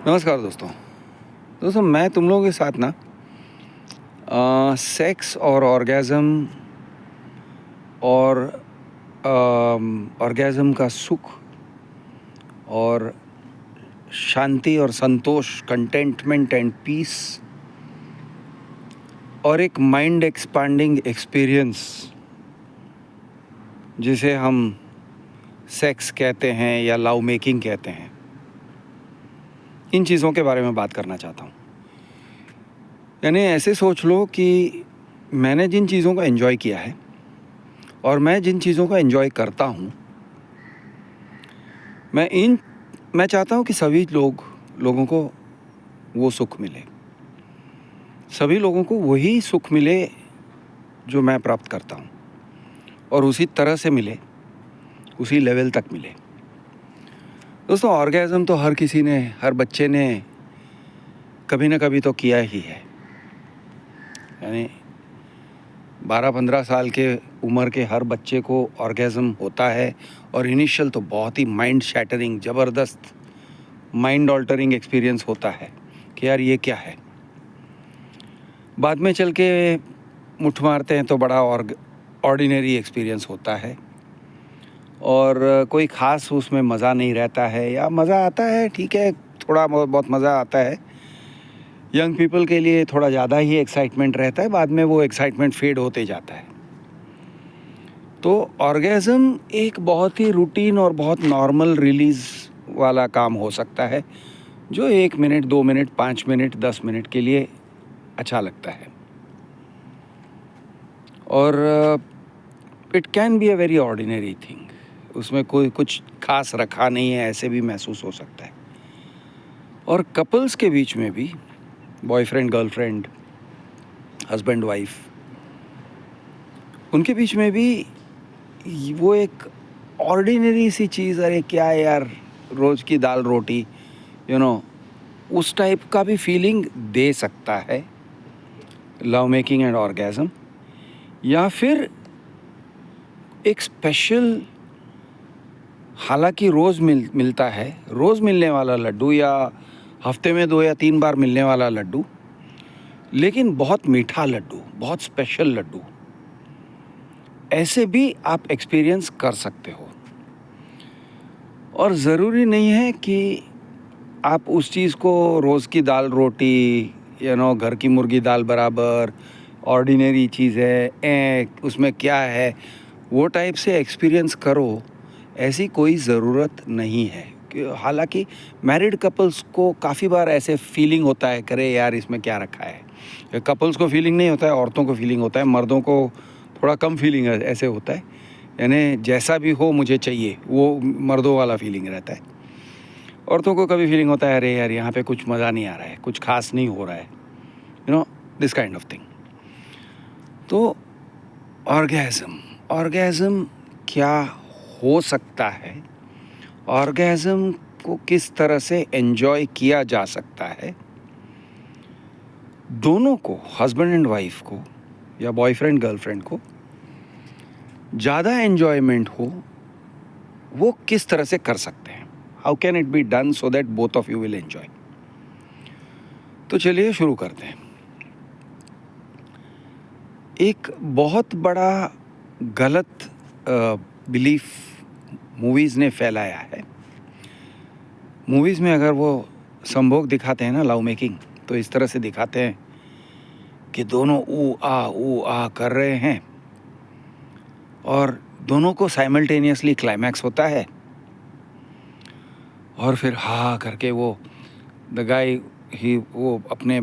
नमस्कार दोस्तों मैं तुम लोगों के साथ ना सेक्स और ऑर्गेज़म और ऑर्गेज़म का सुख और शांति और संतोष, कंटेंटमेंट एंड पीस और एक माइंड एक्सपांडिंग एक्सपीरियंस जिसे हम सेक्स कहते हैं या लव मेकिंग कहते हैं, इन चीज़ों के बारे में बात करना चाहता हूँ। यानी ऐसे सोच लो कि मैंने जिन चीज़ों को एंजॉय किया है और मैं जिन चीज़ों को एंजॉय करता हूँ, मैं चाहता हूँ कि सभी लोगों को वो सुख मिले, सभी लोगों को वही सुख मिले जो मैं प्राप्त करता हूँ और उसी तरह से मिले, उसी लेवल तक मिले। दोस्तों, ऑर्गेज़म तो हर किसी ने, हर बच्चे ने कभी ना कभी तो किया ही है। यानी 12-15 साल के उम्र के हर बच्चे को ऑर्गेज़म होता है और इनिशियल तो बहुत ही माइंड शैटरिंग, ज़बरदस्त माइंड ऑल्टरिंग एक्सपीरियंस होता है कि यार ये क्या है। बाद में चल के मुट्ठ मारते हैं तो बड़ा ऑर्डिनरी एक्सपीरियंस होता है और कोई ख़ास उसमें मज़ा नहीं रहता है, या मज़ा आता है, ठीक है, थोड़ा बहुत मज़ा आता है। यंग पीपल के लिए थोड़ा ज़्यादा ही एक्साइटमेंट रहता है, बाद में वो एक्साइटमेंट फेड होते जाता है। तो ऑर्गेज़म एक बहुत ही रूटीन और बहुत नॉर्मल रिलीज़ वाला काम हो सकता है, जो 1 मिनट, 2 मिनट, 5 मिनट, 10 मिनट के लिए अच्छा लगता है। और it can be a very ordinary thing, उसमें कोई कुछ खास रखा नहीं है, ऐसे भी महसूस हो सकता है। और कपल्स के बीच में भी, बॉयफ्रेंड गर्लफ्रेंड, हस्बैंड वाइफ, उनके बीच में भी वो एक ऑर्डिनरी सी चीज़, अरे क्या यार, रोज़ की दाल रोटी, उस टाइप का भी फीलिंग दे सकता है लव मेकिंग एंड ऑर्गेज़म। या फिर एक स्पेशल, हालांकि रोज़ मिलता है, रोज़ मिलने वाला लड्डू, या हफ्ते में 2 या 3 बार मिलने वाला लड्डू, लेकिन बहुत मीठा लड्डू, बहुत स्पेशल लड्डू, ऐसे भी आप एक्सपीरियंस कर सकते हो। और ज़रूरी नहीं है कि आप उस चीज़ को रोज़ की दाल रोटी, घर की मुर्गी दाल बराबर ऑर्डिनरी चीज़ है, उसमें क्या है, वो टाइप से एक्सपीरियंस करो, ऐसी कोई ज़रूरत नहीं है। हालांकि मैरिड कपल्स को काफ़ी बार ऐसे फीलिंग होता है, करे यार इसमें क्या रखा है। कपल्स को फीलिंग नहीं होता है, औरतों को फीलिंग होता है, मर्दों को थोड़ा कम फीलिंग ऐसे होता है। यानी जैसा भी हो मुझे चाहिए, वो मर्दों वाला फीलिंग रहता है। औरतों को कभी फीलिंग होता है, अरे यार यहाँ पे कुछ मज़ा नहीं आ रहा है, कुछ खास नहीं हो रहा है, दिस काइंड ऑफ थिंग। तो ऑर्गेज़म क्या हो सकता है, ऑर्गेज़म को किस तरह से एंजॉय किया जा सकता है, दोनों को, हस्बैंड एंड वाइफ को या बॉयफ्रेंड गर्लफ्रेंड को ज़्यादा एंजॉयमेंट हो, वो किस तरह से कर सकते हैं। How can it be done so that both of you will enjoy. तो चलिए शुरू करते हैं। एक बहुत बड़ा गलत बिलीफ मूवीज़ ने फैलाया है। मूवीज़ में अगर वो संभोग दिखाते हैं ना, लव मेकिंग, तो इस तरह से दिखाते हैं कि दोनों ऊ आ कर रहे हैं और दोनों को साइमल्टेनियसली क्लाइमैक्स होता है, और फिर हा करके वो द गाय वो अपने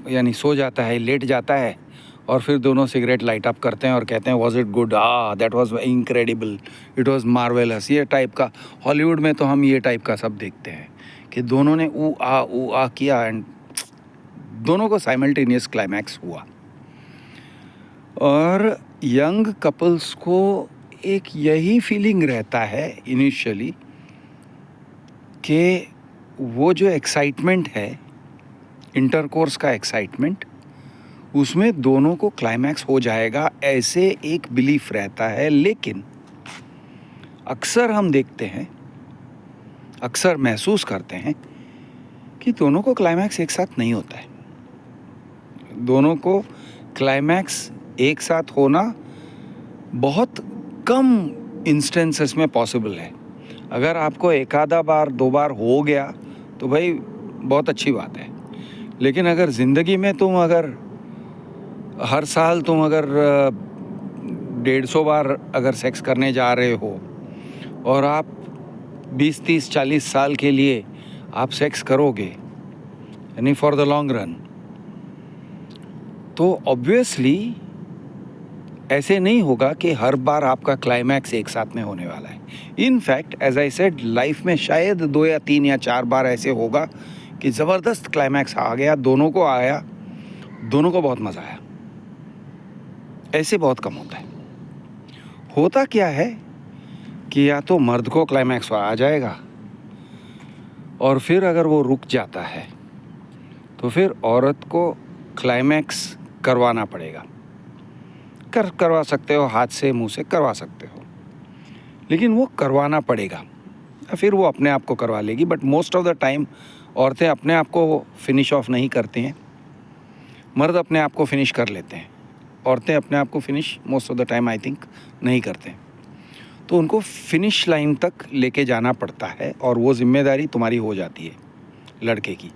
यानी सो जाता है, लेट जाता है, और फिर दोनों सिगरेट लाइट अप करते हैं और कहते हैं was it good, that was incredible, it was marvellous. ये टाइप का, हॉलीवुड में तो हम ये टाइप का सब देखते हैं कि दोनों ने ऊ आ किया एंड दोनों को साइमल्टेनियस क्लाइमैक्स हुआ। और यंग कपल्स को एक यही फीलिंग रहता है इनिशियली कि वो जो एक्साइटमेंट है, इंटरकोर्स का एक्साइटमेंट, उसमें दोनों को क्लाइमैक्स हो जाएगा, ऐसे एक बिलीफ रहता है। लेकिन अक्सर हम देखते हैं, अक्सर महसूस करते हैं कि दोनों को क्लाइमैक्स एक साथ नहीं होता है। दोनों को क्लाइमैक्स एक साथ होना बहुत कम इंस्टेंसेस में पॉसिबल है। अगर आपको एक आधा बार 2 बार हो गया तो भाई बहुत अच्छी बात है, लेकिन अगर ज़िंदगी में तुम अगर हर साल तुम अगर 150 बार अगर सेक्स करने जा रहे हो और आप 20, 30, 40 साल के लिए आप सेक्स करोगे, यानी फॉर द लॉन्ग रन, तो ऑब्वियसली ऐसे नहीं होगा कि हर बार आपका क्लाइमैक्स एक साथ में होने वाला है। In fact as I said, life में शायद 2 या 3 या 4 बार ऐसे होगा कि ज़बरदस्त क्लाइमैक्स आ गया, दोनों को आया, दोनों को बहुत मज़ा आया। ऐसे बहुत कम होता है। होता क्या है कि या तो मर्द को क्लाइमैक्स आ जाएगा और फिर अगर वो रुक जाता है तो फिर औरत को क्लाइमैक्स करवाना पड़ेगा। करवा सकते हो, हाथ से मुंह से करवा सकते हो, लेकिन वो करवाना पड़ेगा, या फिर वो अपने आप को करवा लेगी। But most of the time औरतें अपने आप को फिनिश ऑफ नहीं करती हैं, मर्द अपने आप को फिनिश कर लेते हैं। औरतें अपने आप को finish most of the time I think नहीं करते, तो उनको फिनिश लाइन तक लेके जाना पड़ता है और वो जिम्मेदारी तुम्हारी हो जाती है लड़के की।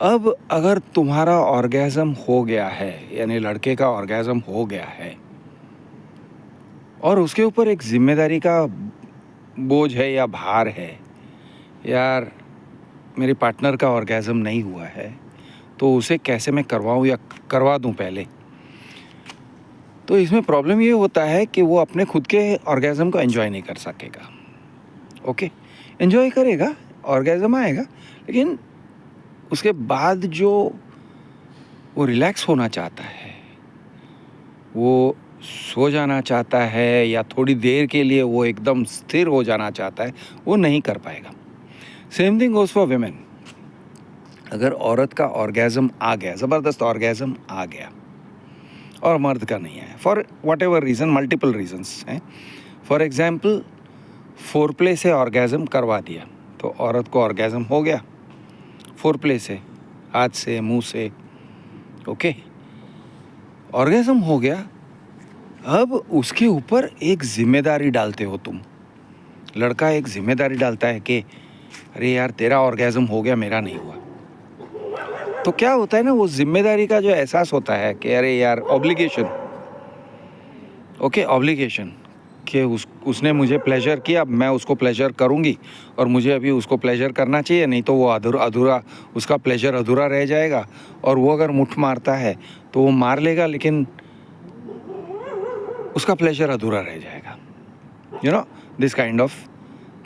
अब अगर तुम्हारा ऑर्गेज़म हो गया है, यानी लड़के का ऑर्गेज़म हो गया है और उसके ऊपर एक जिम्मेदारी का बोझ है या भार है, यार मेरे पार्टनर का ऑर्गेज़म नहीं हुआ है तो उसे कैसे मैं करवाऊँ या करवा दूँ पहले, तो इसमें प्रॉब्लम ये होता है कि वो अपने खुद के ऑर्गेज़म को एंजॉय नहीं कर सकेगा। ओके, एंजॉय करेगा, ऑर्गेज़म आएगा, लेकिन उसके बाद जो वो रिलैक्स होना चाहता है, वो सो जाना चाहता है या थोड़ी देर के लिए वो एकदम स्थिर हो जाना चाहता है, वो नहीं कर पाएगा। Same thing goes for women. अगर औरत का ऑर्गेज़म आ गया, ज़बरदस्त ऑर्गेज़म आ गया और मर्द का नहीं आया, for what ever reason, multiple reasons हैं। फॉर एग्ज़ाम्पल, फोरप्ले से ऑर्गेज़म करवा दिया तो औरत को ऑर्गेज़म हो गया फोरप्ले से, हाथ से, मुंह से, ओके, ऑर्गेज़म हो गया। अब उसके ऊपर एक जिम्मेदारी डालते हो तुम, लड़का एक जिम्मेदारी डालता है कि अरे यार तेरा ऑर्गेज़म हो गया, मेरा नहीं हुआ। तो क्या होता है ना, वो जिम्मेदारी का जो एहसास होता है कि अरे यार ऑब्लिगेशन, ओके, ऑब्लिगेशन कि उसने मुझे प्लेजर किया, मैं उसको प्लेजर करूँगी और मुझे अभी उसको प्लेजर करना चाहिए, नहीं तो वो अधूरा उसका प्लेजर अधूरा रह जाएगा। और वो अगर मुठ मारता है तो वो मार लेगा, लेकिन उसका प्लेजर अधूरा रह जाएगा, you know, this kind of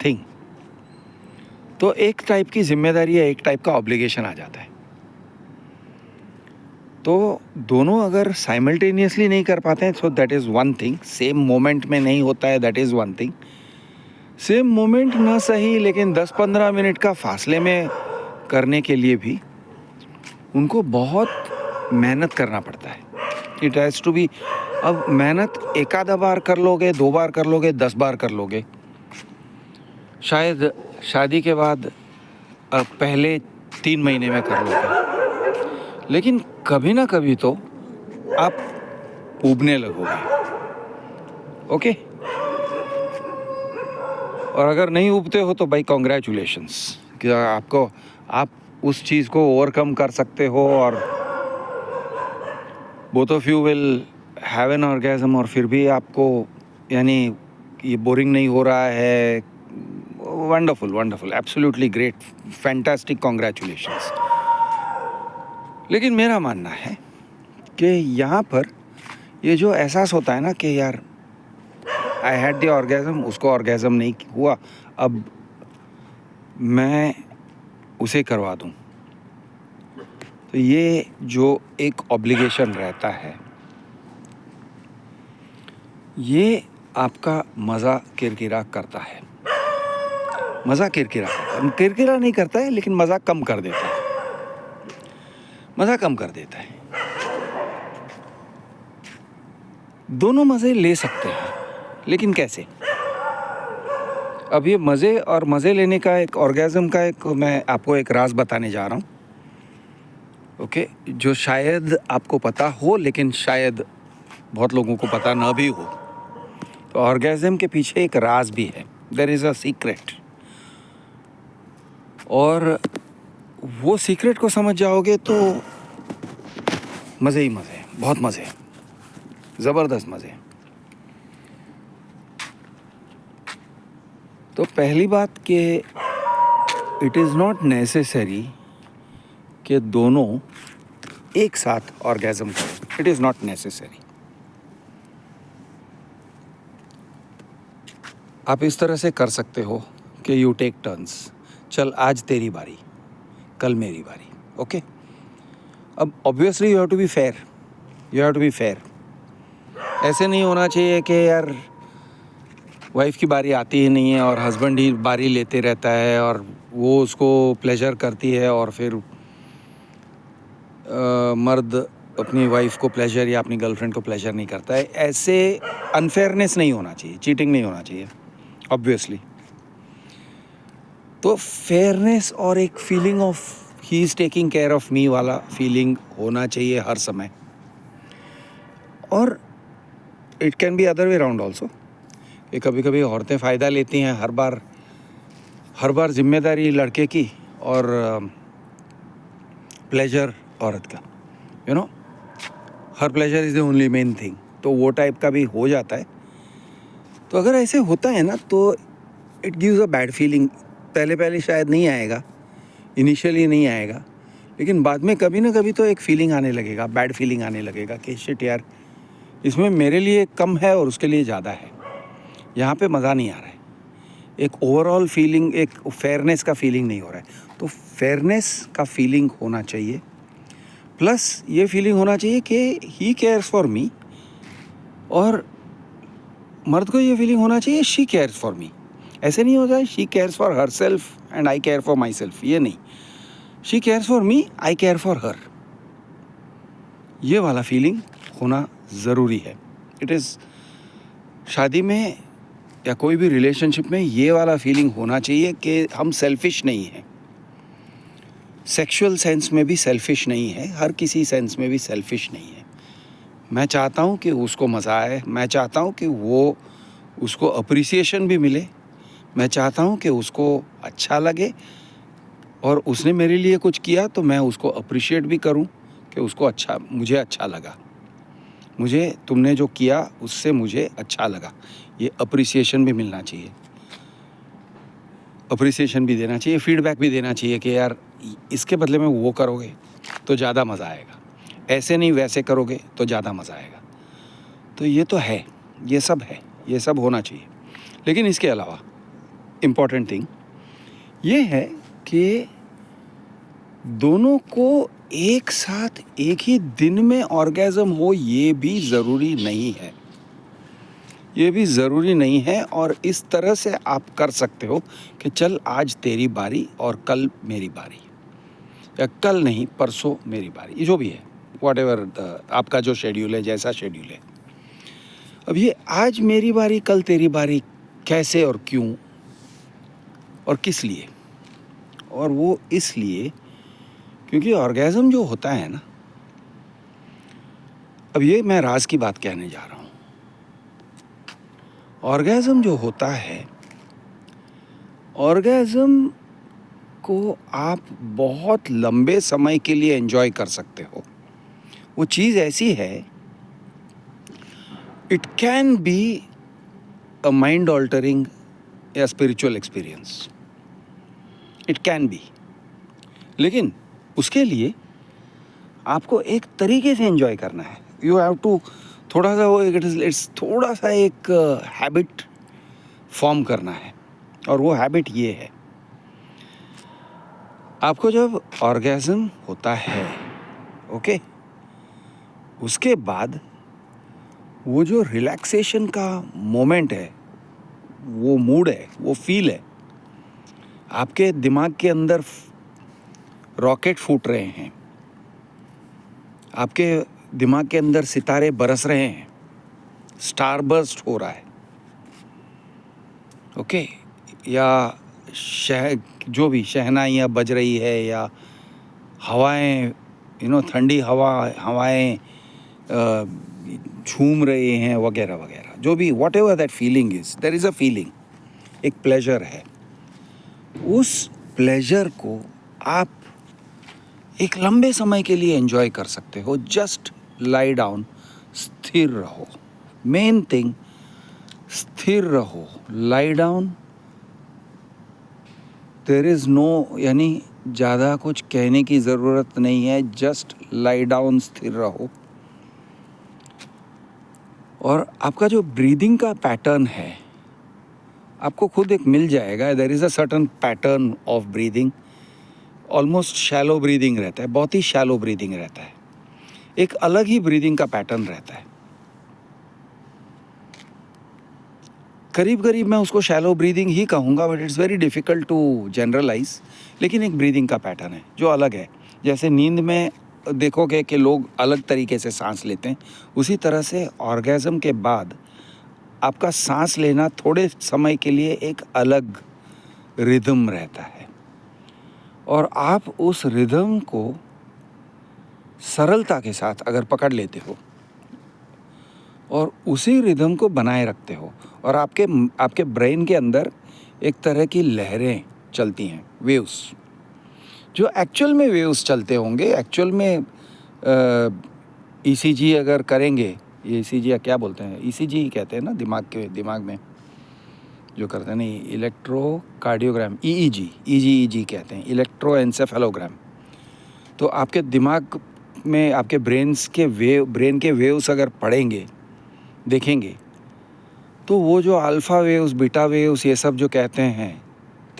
thing. तो एक टाइप की जिम्मेदारी है, एक टाइप का ऑब्लिगेशन आ जाता है। तो दोनों अगर साइमल्टेनियसली नहीं कर पाते हैं, so that is one thing. Same moment में नहीं होता है, that is one thing. Same moment ना सही, लेकिन 10-15 मिनट का फासले में करने के लिए भी उनको बहुत मेहनत करना पड़ता है। इट हैज़ टू बी, अब मेहनत एक आधा बार कर लोगे, 2 बार कर लोगे, 10 बार कर लोगे, शायद शादी के बाद पहले 3 महीने में कर लोगे, लेकिन कभी ना कभी तो आप ऊबने लगोगे, ओके। और अगर नहीं ऊबते हो तो भाई कॉन्ग्रेचुलेशंस कि आप उस चीज़ को ओवरकम कर सकते हो और both of you will have an orgasm, और फिर भी आपको यानी ये बोरिंग नहीं हो रहा है। Wonderful, wonderful, absolutely great, fantastic, congratulations. लेकिन मेरा मानना है कि यहाँ पर ये जो एहसास होता है ना कि यार आई हैड द ऑर्गेज़म, उसको ऑर्गेज़म नहीं हुआ, अब मैं उसे करवा दूँ, तो ये जो एक ऑब्लिगेशन रहता है, ये आपका मज़ा किरकिरा करता है। मज़ा किरकिरा नहीं करता है, लेकिन मज़ा कम कर देता है, मज़ा कम कर देता है। दोनों मज़े ले सकते हैं, लेकिन कैसे? अब ये मज़े और मज़े लेने का एक ऑर्गेज़म का एक मैं आपको एक राज बताने जा रहा हूँ, ओके, जो शायद आपको पता हो लेकिन शायद बहुत लोगों को पता ना भी हो। तो ऑर्गेज़म के पीछे एक राज भी है, देयर इज़ अ सीक्रेट, और वो सीक्रेट को समझ जाओगे तो मज़े ही मज़े हैं, बहुत मज़े हैं, ज़बरदस्त मज़े हैं। तो पहली बात कि इट इज़ नॉट नेसेसरी कि दोनों एक साथ ऑर्गेज़म करें, इट इज़ नॉट नेसेसरी। आप इस तरह से कर सकते हो कि यू टेक टर्न्स, चल आज तेरी बारी, कल मेरी बारी, ओके। अब obviously you have to be fair, you have to be fair. ऐसे नहीं होना चाहिए कि यार वाइफ की बारी आती ही नहीं है और हस्बैंड ही बारी लेते रहता है और वो उसको प्लेजर करती है और फिर मर्द अपनी वाइफ को प्लेजर या अपनी गर्लफ्रेंड को प्लेजर नहीं करता है। ऐसे अनफेयरनेस नहीं होना चाहिए, चीटिंग नहीं होना चाहिए ऑब्वियसली। तो फेयरनेस और एक feeling of he is taking care of me वाला फीलिंग होना चाहिए हर समय। और it can B other way round also, कि कभी कभी औरतें फ़ायदा लेती हैं हर बार जिम्मेदारी लड़के की और प्लेजर औरत का, you know, her pleasure is the only main thing, तो वो टाइप का भी हो जाता है। तो अगर ऐसे होता है ना तो it gives a bad feeling. पहले शायद नहीं आएगा, इनिशियली नहीं आएगा, लेकिन बाद में कभी ना कभी तो एक फीलिंग आने लगेगा, बैड फीलिंग आने लगेगा कि शिट यार, इसमें मेरे लिए कम है और उसके लिए ज़्यादा है, यहाँ पे मज़ा नहीं आ रहा है, एक ओवरऑल फीलिंग, एक फेयरनेस का फीलिंग नहीं हो रहा है। तो फेयरनेस का फीलिंग होना चाहिए, प्लस ये फीलिंग होना चाहिए कि ही केयर्स फॉर मी, और मर्द को ये फीलिंग होना चाहिए शी केयर्स फॉर मी। ऐसे नहीं होता है she cares for her self and I care for my self, ये नहीं, she cares for me, I care for her, ये वाला फीलिंग होना ज़रूरी है। इट इज़, शादी में या कोई भी रिलेशनशिप में ये वाला फीलिंग होना चाहिए कि हम सेल्फिश नहीं हैं। सेक्सुअल सेंस में भी सेल्फिश नहीं है, हर किसी सेंस में भी सेल्फिश नहीं है। मैं चाहता हूँ कि उसको मज़ा आए, मैं चाहता हूँ कि वो उसको अप्रिसिएशन भी मिले, मैं चाहता हूँ कि उसको अच्छा लगे, और उसने मेरे लिए कुछ किया तो मैं उसको अप्रिशिएट भी करूँ कि उसको अच्छा, मुझे अच्छा लगा, मुझे तुमने जो किया उससे मुझे अच्छा लगा, ये अप्रिसिएशन भी मिलना चाहिए, अप्रिसिएशन भी देना चाहिए, फीडबैक भी देना चाहिए कि यार इसके बदले में वो करोगे तो ज़्यादा मज़ा आएगा, ऐसे नहीं वैसे करोगे तो ज़्यादा मज़ा आएगा। तो ये तो है, ये सब है, ये सब होना चाहिए। लेकिन इसके अलावा इम्पॉर्टेंट थिंग ये है कि दोनों को एक साथ एक ही दिन में ऑर्गेज़म हो, ये भी ज़रूरी नहीं है, ये भी ज़रूरी नहीं है। और इस तरह से आप कर सकते हो कि चल आज तेरी बारी और कल मेरी बारी, या कल नहीं परसों मेरी बारी, ये जो भी है, व्हाटएवर आपका जो शेड्यूल है, जैसा शेड्यूल है। अब ये आज मेरी बारी कल तेरी बारी कैसे और क्यों और किस लिए, और वो इसलिए क्योंकि ऑर्गेज़म जो होता है ना, अब ये मैं राज की बात कहने जा रहा हूँ। ऑर्गेज़म जो होता है, ऑर्गेज़म को आप बहुत लंबे समय के लिए एंजॉय कर सकते हो। वो चीज़ ऐसी है, it can be a mind altering या spiritual experience, it can be, लेकिन उसके लिए आपको एक तरीके से एंजॉय करना है। यू हैव टू थोड़ा सा वो इट्स थोड़ा सा एक हैबिट फॉर्म करना है, और वो हैबिट ये है, आपको जब ऑर्गेज़म होता है, ओके, उसके बाद वो जो रिलैक्सेशन का मोमेंट है, वो मूड है, वो फील है, आपके दिमाग के अंदर रॉकेट फूट रहे हैं, आपके दिमाग के अंदर सितारे बरस रहे हैं, स्टार बर्स्ट हो रहा है, ओके, या जो भी शहनाइयाँ बज रही है या हवाएं ठंडी हवाएं झूम रहे हैं वगैरह वगैरह, जो भी whatever that feeling is, there is a feeling, एक प्लेजर है। उस प्लेजर को आप एक लंबे समय के लिए एंजॉय कर सकते हो। जस्ट लाई डाउन, स्थिर रहो, मेन थिंग स्थिर रहो, lie down. There is no, यानी ज़्यादा कुछ कहने की ज़रूरत नहीं है, जस्ट लाई डाउन, स्थिर रहो। और आपका जो ब्रीदिंग का पैटर्न है आपको खुद एक मिल जाएगा। There is a certain pattern of breathing, almost shallow breathing रहता है, बहुत ही शैलो ब्रीदिंग रहता है, एक अलग ही ब्रीदिंग का पैटर्न रहता है। करीब करीब मैं उसको शैलो ब्रीदिंग ही कहूँगा, but it's very difficult to generalise. लेकिन एक ब्रीदिंग का पैटर्न है जो अलग है। जैसे नींद में देखोगे कि लोग अलग तरीके से सांस लेते हैं, उसी तरह से ऑर्गेज़म के बाद आपका सांस लेना थोड़े समय के लिए एक अलग रिदम रहता है, और आप उस रिदम को सरलता के साथ अगर पकड़ लेते हो और उसी रिदम को बनाए रखते हो, और आपके ब्रेन के अंदर एक तरह की लहरें चलती हैं, वेव्स, जो एक्चुअल में वेव्स चलते होंगे। एक्चुअल में ईसीजी अगर करेंगे, ये ईसीजी या क्या बोलते हैं, ईसीजी ही कहते हैं ना, दिमाग में जो करते हैं, नहीं, इलेक्ट्रोकार्डियोग्राम, ईईजी कहते हैं, इलेक्ट्रोएन्सेफेलोग्राम। तो आपके दिमाग में आपके ब्रेन के वेव्स अगर पढ़ेंगे, देखेंगे, तो वो जो अल्फ़ा वेव्स, बीटा वेव्स, ये सब जो कहते हैं,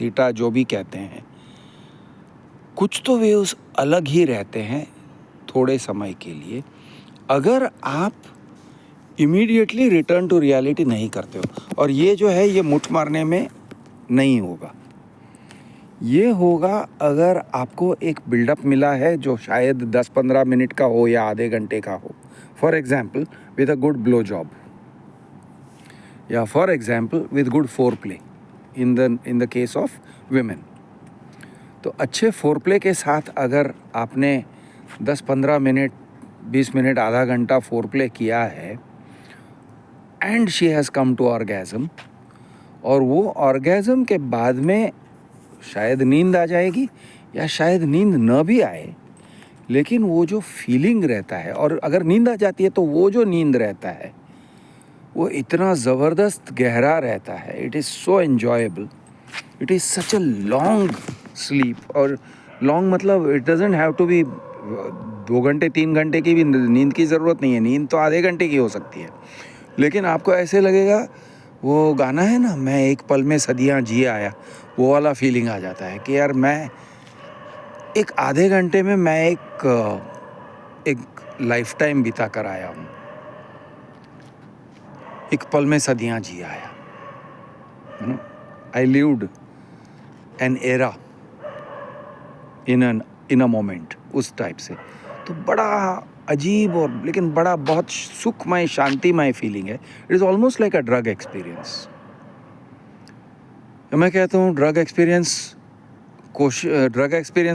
थीटा जो भी कहते हैं, कुछ तो वेव्स अलग ही रहते हैं थोड़े समय के लिए, अगर आप इमीडिएटली रिटर्न टू रियलिटी नहीं करते हो। और ये जो है, ये मुठ मारने में नहीं होगा। ये होगा अगर आपको एक बिल्डअप मिला है जो शायद 10-15 मिनट का हो या आधे घंटे का हो। For example with a good blow job, या for example with good foreplay in the case of women. तो अच्छे फोर प्ले के साथ अगर आपने 10-15 मिनट, 20 मिनट, आधा घंटा फोर प्ले किया है, and she has come to orgasm, और वो ऑर्गेज़म के बाद में शायद नींद आ जाएगी या शायद नींद न भी आए, लेकिन वो जो फीलिंग रहता है, और अगर नींद आ जाती है तो वो जो नींद रहता है वो इतना ज़बरदस्त गहरा रहता है। It is so enjoyable, it is such a long sleep. और लॉन्ग मतलब it doesn't have to be 2 घंटे 3 घंटे की भी नींद की ज़रूरत नहीं है, नींद तो आधे घंटे की हो सकती है। लेकिन आपको ऐसे लगेगा, वो गाना है ना, मैं एक पल में सदियाँ जी आया, वो वाला फीलिंग आ जाता है कि यार मैं एक आधे घंटे में मैं एक लाइफ टाइम बिता कर आया हूँ, एक पल में सदियाँ जी आया, I lived an era in a moment, उस टाइप से। तो बड़ा अजीब और लेकिन बड़ा बहुत सुखमय, शांतिमय फीलिंग है। It is almost like a drug experience. मैं कहता हूँ ड्रग एक्सपीरियंस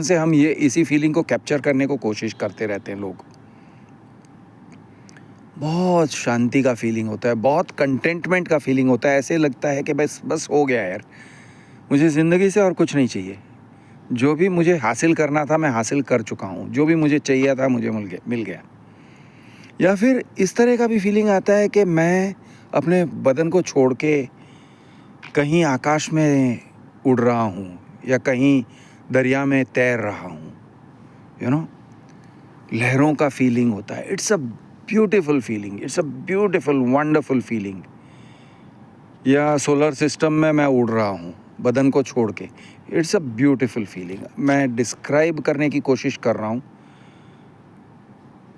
से हम ये इसी फीलिंग को कैप्चर करने को कोशिश करते रहते हैं लोग। बहुत शांति का फीलिंग होता है, बहुत कंटेंटमेंट का फीलिंग होता है। ऐसे लगता है कि बस हो गया यार, मुझे ज़िंदगी से और कुछ नहीं चाहिए। जो भी मुझे हासिल करना था मैं हासिल कर चुका हूँ, जो भी मुझे चाहिए था मुझे मिल गया। या फिर इस तरह का भी फीलिंग आता है कि मैं अपने बदन को छोड़ के कहीं आकाश में उड़ रहा हूँ या कहीं दरिया में तैर रहा हूँ, लहरों का फीलिंग होता है। It's a beautiful feeling, it's a beautiful wonderful feeling. या सोलर सिस्टम में मैं उड़ रहा हूँ बदन को छोड़ के, इट्स अ ब्यूटीफुल फीलिंग। मैं डिस्क्राइब करने की कोशिश कर रहा हूँ।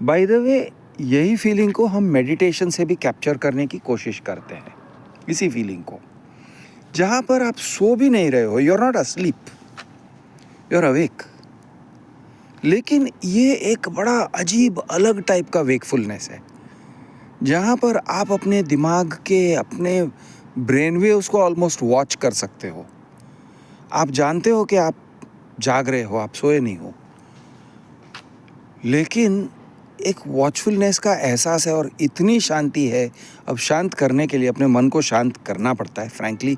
बाय द वे, यही फीलिंग को हम मेडिटेशन से भी कैप्चर करने की कोशिश करते हैं, इसी फीलिंग को, जहाँ पर आप सो भी नहीं रहे हो, you are not asleep, you are awake. लेकिन ये एक बड़ा अजीब अलग टाइप का वेकफुलनेस है, जहाँ पर आप अपने दिमाग के, अपने ब्रेन वेव्स को ऑलमोस्ट वॉच कर सकते हो। आप जानते हो कि आप जाग रहे हो, आप सोए नहीं हो, लेकिन एक वॉचफुलनेस का एहसास है और इतनी शांति है। अब शांत करने के लिए अपने मन को शांत करना पड़ता है। फ्रैंकली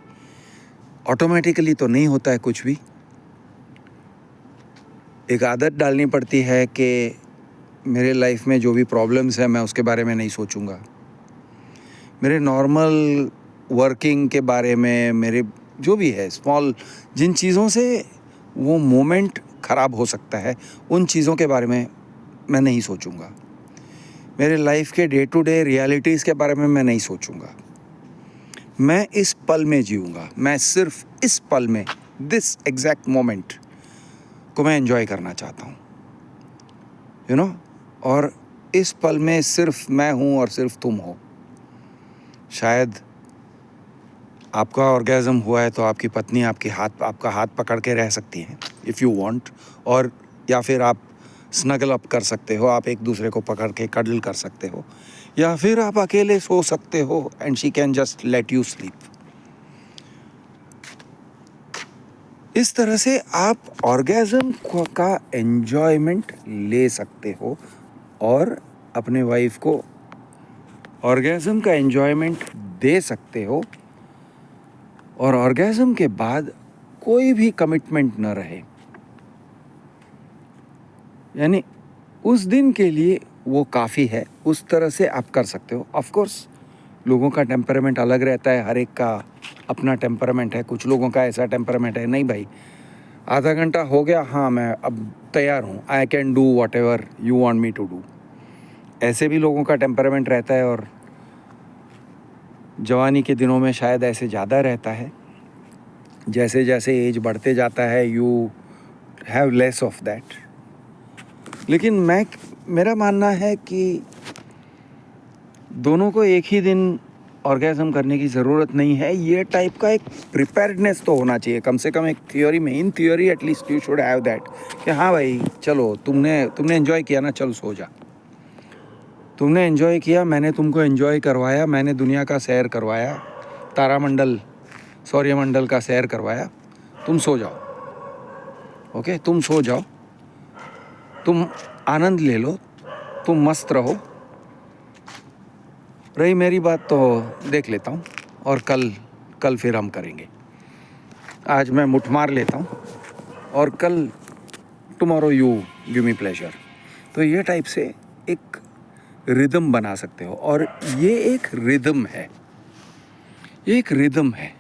ऑटोमेटिकली तो नहीं होता है कुछ भी। एक आदत डालनी पड़ती है कि मेरे लाइफ में जो भी प्रॉब्लम्स हैं मैं उसके बारे में नहीं सोचूंगा। मेरे नॉर्मल वर्किंग के बारे में, मेरे जो भी है स्मॉल, जिन चीज़ों से वो मोमेंट ख़राब हो सकता है, उन चीज़ों के बारे में मैं नहीं सोचूंगा। मेरे लाइफ के डे टू डे रियलिटीज़ के बारे में मैं नहीं सोचूंगा। मैं इस पल में जीऊँगा। मैं सिर्फ इस पल में, दिस एग्जैक्ट मोमेंट को मैं एंजॉय करना चाहता हूँ, यू नो। और इस पल में सिर्फ मैं हूँ और सिर्फ तुम हो। शायद आपका ऑर्गेज़म हुआ है तो आपकी पत्नी आपका हाथ पकड़ के रह सकती हैं इफ़ यू वांट, और या फिर आप स्नगल अप कर सकते हो, आप एक दूसरे को पकड़ के कडल कर सकते हो, या फिर आप अकेले सो सकते हो and she can just let you sleep. इस तरह से आप ऑर्गेज़म का एन्जॉयमेंट ले सकते हो और अपने वाइफ को ऑर्गेज़म का एन्जॉयमेंट दे सकते हो। और ऑर्गेज़म के बाद कोई भी कमिटमेंट न रहे, यानी उस दिन के लिए वो काफ़ी है, उस तरह से आप कर सकते हो। ऑफ कोर्स लोगों का टेम्परामेंट अलग रहता है, हर एक का अपना टेम्परामेंट है। कुछ लोगों का ऐसा टेम्परामेंट है, नहीं भाई आधा घंटा हो गया, हाँ मैं अब तैयार हूँ, I can do whatever you want me to do. ऐसे भी लोगों का टेम्परामेंट रहता है, और जवानी के दिनों में शायद ऐसे ज़्यादा रहता है। जैसे जैसे एज बढ़ते जाता है you have less of that. लेकिन मेरा मानना है कि दोनों को एक ही दिन ऑर्गेज़म करने की ज़रूरत नहीं है। ये टाइप का एक प्रिपेयर्डनेस तो होना चाहिए, कम से कम एक थियोरी में, in theory at least you should have that कि हाँ भाई चलो, तुमने एंजॉय किया ना, चल सो जा। तुमने एंजॉय किया, मैंने तुमको एंजॉय करवाया, मैंने दुनिया का सैर करवाया, तारामंडल सौर्यमंडल का सैर करवाया, तुम सो जाओ। ओके, तुम सो जाओ, तुम आनंद ले लो, तुम मस्त रहो। रही मेरी बात तो देख लेता हूँ, और कल फिर हम करेंगे। आज मैं मुठ मार लेता हूँ, और कल tomorrow you give me pleasure. तो ये टाइप से एक रिदम बना सकते हो, और ये एक रिदम है, ये एक रिदम है।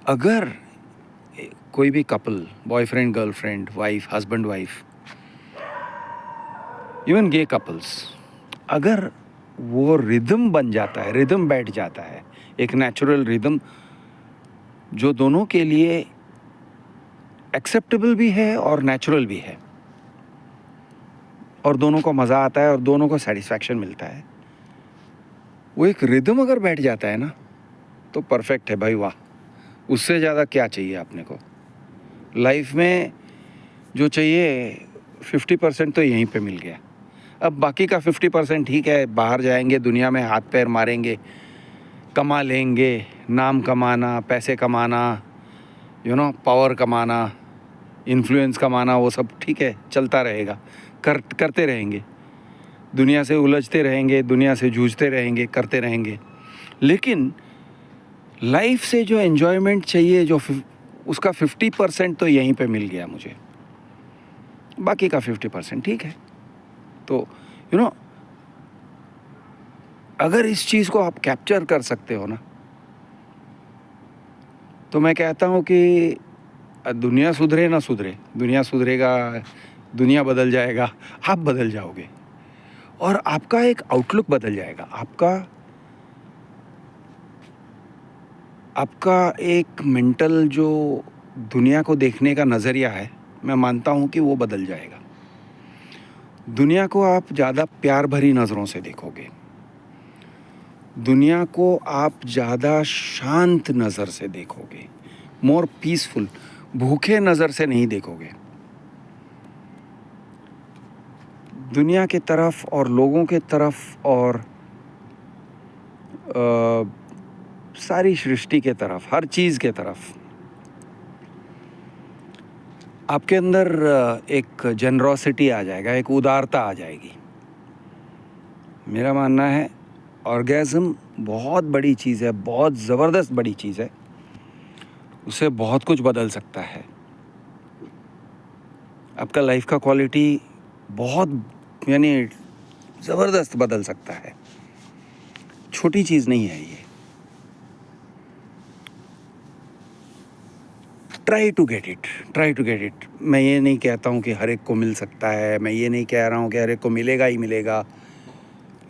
अगर कोई भी couple, boyfriend girlfriend, wife husband wife, even gay couples, अगर वो रिदम बन जाता है, रिदम बैठ जाता है, एक नेचुरल रिदम जो दोनों के लिए एक्सेप्टेबल भी है और नेचुरल भी है, और दोनों को मज़ा आता है और दोनों को सेटिस्फैक्शन मिलता है, वो एक रिदम अगर बैठ जाता है ना, तो परफेक्ट है भाई, वाह। उससे ज़्यादा क्या चाहिए आपने को लाइफ में? जो चाहिए 50% तो यहीं पे मिल गया। अब बाकी का 50% ठीक है, बाहर जाएंगे, दुनिया में हाथ पैर मारेंगे, कमा लेंगे, नाम कमाना, पैसे कमाना, पावर कमाना, इन्फ्लुएंस कमाना, वो सब ठीक है, चलता रहेगा, करते रहेंगे, दुनिया से उलझते रहेंगे, दुनिया से जूझते रहेंगे, करते रहेंगे। लेकिन लाइफ से जो एन्जॉयमेंट चाहिए, जो उसका 50% तो यहीं पे मिल गया मुझे, बाकी का 50% ठीक है। तो अगर इस चीज़ को आप कैप्चर कर सकते हो ना, तो मैं कहता हूँ कि दुनिया सुधरे ना सुधरे, दुनिया सुधरेगा, दुनिया बदल जाएगा, आप बदल जाओगे, और आपका एक आउटलुक बदल जाएगा, आपका एक मेंटल जो दुनिया को देखने का नज़रिया है, मैं मानता हूँ कि वो बदल जाएगा। दुनिया को आप ज़्यादा प्यार भरी नज़रों से देखोगे, दुनिया को आप ज़्यादा शांत नज़र से देखोगे, मोर पीसफुल, भूखे नज़र से नहीं देखोगे। दुनिया के तरफ और लोगों के तरफ और सारी सृष्टि के तरफ, हर चीज़ के तरफ आपके अंदर एक जेनरॉसिटी आ जाएगा, एक उदारता आ जाएगी। मेरा मानना है ऑर्गेज़म बहुत बड़ी चीज़ है, बहुत ज़बरदस्त बड़ी चीज़ है, उससे बहुत कुछ बदल सकता है। आपका लाइफ का क्वालिटी बहुत यानी ज़बरदस्त बदल सकता है। छोटी चीज़ नहीं है ये। Try to get it. मैं ये नहीं कहता हूँ कि हर एक को मिल सकता है, मैं ये नहीं कह रहा हूँ कि हर एक को मिलेगा ही मिलेगा,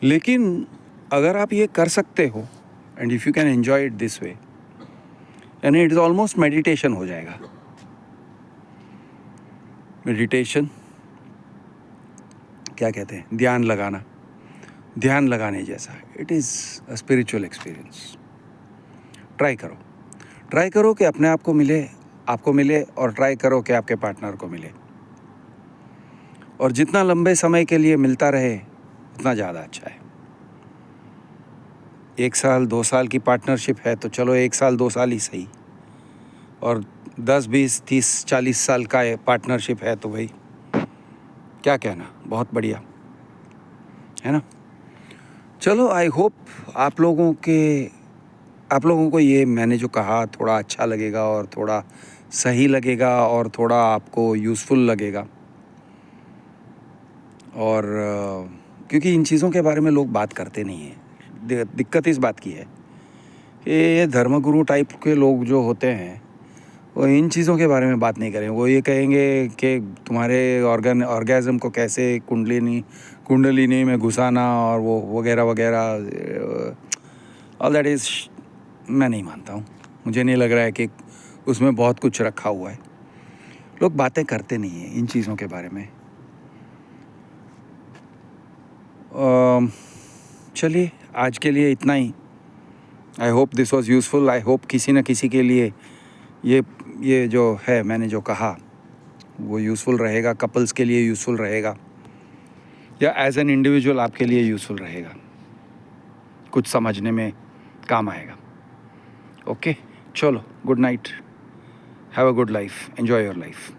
लेकिन अगर आप ये कर सकते हो and if you can enjoy it this way, यानी इट इज़ ऑलमोस्ट मेडिटेशन हो जाएगा। मेडिटेशन क्या कहते हैं, ध्यान लगाने जैसा। It is a spiritual experience. Try करो कि अपने आप को आपको मिले, और ट्राई करो कि आपके पार्टनर को मिले, और जितना लंबे समय के लिए मिलता रहे उतना ज़्यादा अच्छा है। 1 साल 2 साल की पार्टनरशिप है तो चलो 1 साल 2 साल ही सही, और 10 20 30 40 साल का पार्टनरशिप है तो भाई क्या कहना, बहुत बढ़िया है ना। चलो, आई होप आप लोगों को ये मैंने जो कहा थोड़ा अच्छा लगेगा, और थोड़ा सही लगेगा, और थोड़ा आपको यूज़फुल लगेगा। और क्योंकि इन चीज़ों के बारे में लोग बात करते नहीं हैं। दिक्कत इस बात की है कि ये धर्मगुरु टाइप के लोग जो होते हैं वो इन चीज़ों के बारे में बात नहीं करेंगे। वो ये कहेंगे कि तुम्हारे ऑर्गेज़म को कैसे कुंडलिनी में घुसाना, और वो वगैरह वगैरह। ऑल दैट इज़, मैं नहीं मानता हूँ। मुझे नहीं लग रहा है कि उसमें बहुत कुछ रखा हुआ है। लोग बातें करते नहीं हैं इन चीज़ों के बारे में। चलिए, आज के लिए इतना ही। I hope this was useful. I hope किसी न किसी के लिए ये जो है मैंने जो कहा वो यूज़फुल रहेगा, कपल्स के लिए यूज़फुल रहेगा, या एज एन इंडिविजुअल आपके लिए यूज़फुल रहेगा, कुछ समझने में काम आएगा। ओके, चलो, good night, have a good life, enjoy your life.